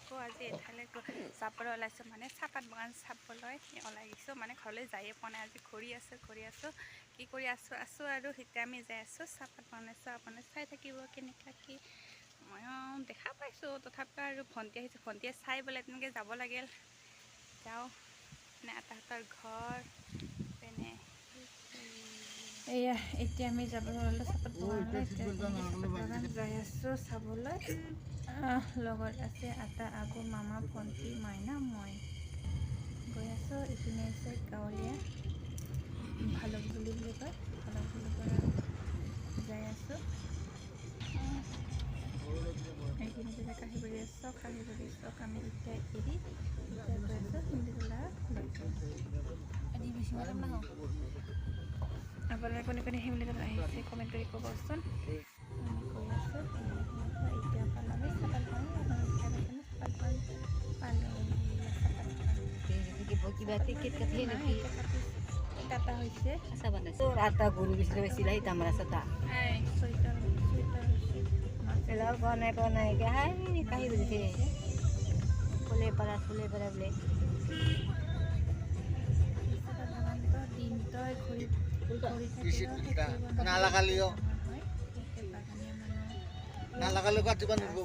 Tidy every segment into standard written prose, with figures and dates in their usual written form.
আকৌ আজি এঠাইলৈ যাবলৈ ওলাইছোঁ মানে চাহপাত বাগান চাবলৈ ওলাই গৈছোঁ মানে ঘৰলৈ যায়ে পোৱা নাই আজি ঘূৰি আছোঁ কি কৰি আছোঁ আৰু এতিয়া আমি যাই আছোঁ চাহপাত বাগান আপুনি চাই থাকিব কেনেকুৱা কি মই দেখা পাইছোঁ তথাপিও আৰু ভণ্টি আহিছোঁ ভণ্টিয়ে চাই বোলে তেনেকৈ যাব লাগিল যাওঁ মানে আটাহঁতৰ ঘৰ তেনে এয়া এতিয়া আমি যাব ওলালোঁ চাহপাত বাগানলৈ এতিয়া চাহপাত বাগান যাই আছোঁ চাবলৈ লগত আছে আটা আগু মামা ভণ্টি মাইনা মই গৈ আছোঁ এইপিনে আছে গাঁৱলীয়া ভালুক বুলি কয় ভালুক বুলি পৰা যাই আছোঁ এইখিনিতে যে কাহিবাৰী চক আমি এতিয়া এৰি এতিয়া গৈ আছোঁ হিন্দীলা আজি বেছি মৰম নহওঁ আপোনালোকে কোনে কোনে হিন্দীলা আহিছে কমেণ্ট কৰি ক'বচোন আমি গৈ আছোঁ এতিয়া পালামে চাহপাত কিবা টিকেট কাটি নেকি কাটা হৈছে আচ্ছা বনাইছে আটা গুড়ি বিচলে বেছিলা এই তামৰা সাতা ছয়টা মাছেলা বনাই কে হাই কাহি দিছে ফুলে পাৰা বোলে দিনটো ঘূৰি নালাগালিও নালাগালিও কাটিব নিব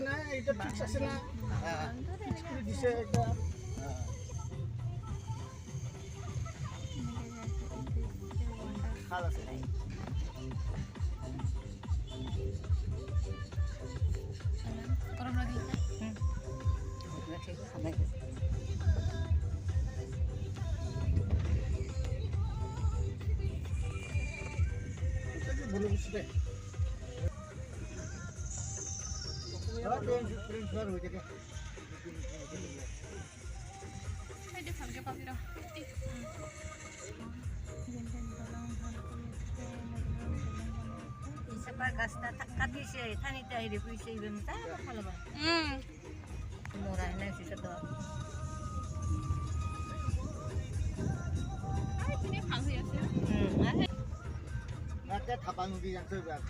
না এটা ফিক্স আছে না ফিক্স করে দিছে এটা খালাস নাই গরম লাগে ঠিক খাবে বলে বুঝতে ট্রেন্সফার হয়ে যাবে এটা ভালকে পাবি না Isapa gasta kati siya tani tayo di puisi ibang tayo pala ba? Murah na si sa to. Ay, ini ভালো আছে রাতে থাপানো দি যাচ্ছে bag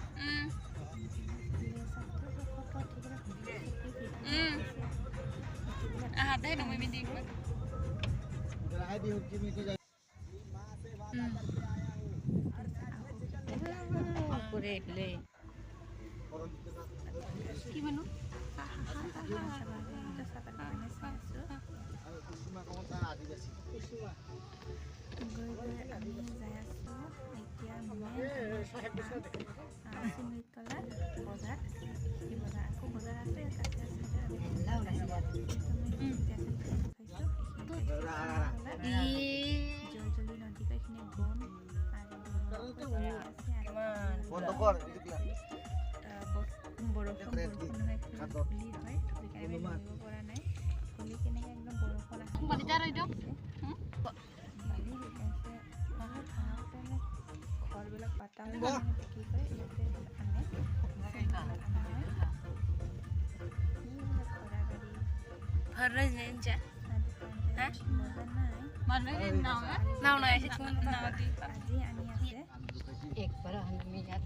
dahil nung may mindig mo. Dahil di hukki mi di Pure play. Gimana? Kusuma kamu tak ada di sini. Kusuma. Bondokor itu kan. Balicara itu? Harus ninja. Hah? Mana ni naw? Naw na isi cuma naw di. Aji ani ase. Ek para hami yat.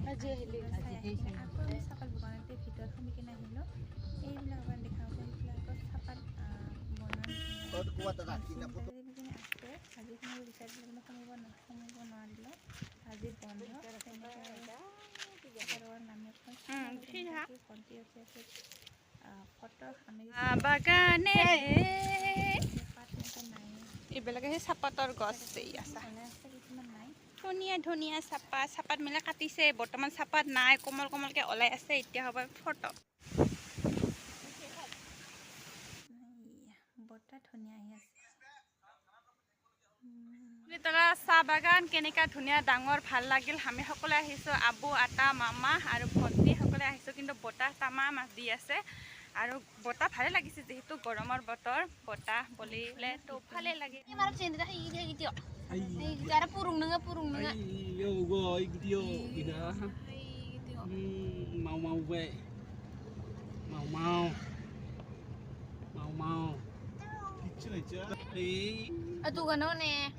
Aji hili. Aji hili. Aku sapal bukan nanti video kami kena hilo. Eh bila akan dikau bila aku sapal bonan. Kau tu kuat tak? Kita putus. Aji kami bisa bila kami bonan dilo. Aji bonan. Karuan namanya pun. Sih ha. Konti ase. Foto kami. Bagane. এইবিলাকে সেই চাহপাতৰ গছ আছে ধুনীয়া ধুনীয়া চাহপাত মেলা কাটিছে বৰ্তমান চাহপাত নাই কোমল কোমলকৈ ওলাই আছে এতিয়া হ'ব ফটো বতাহ ধুনীয়া আহি আছে তৰা চাহ বাগান কেনেকুৱা ধুনীয়া ডাঙৰ ভাল লাগিল আমি সকলোৱে আহিছোঁ আবু আটা মামা আৰু ভণ্টি সকলোৱে আহিছোঁ কিন্তু বতাহ তামাম দি আছে আৰু বতাহ ভালে লাগিছে যেহেতু গৰমৰ বতৰ বতাহ বলিলে তো ভালে লাগে Marah sih, dah ini gitu. Ini cara purung nengah. Yo go video kita. Gitu. Mau we. Mau. Kecil aja. Aduh kan nih.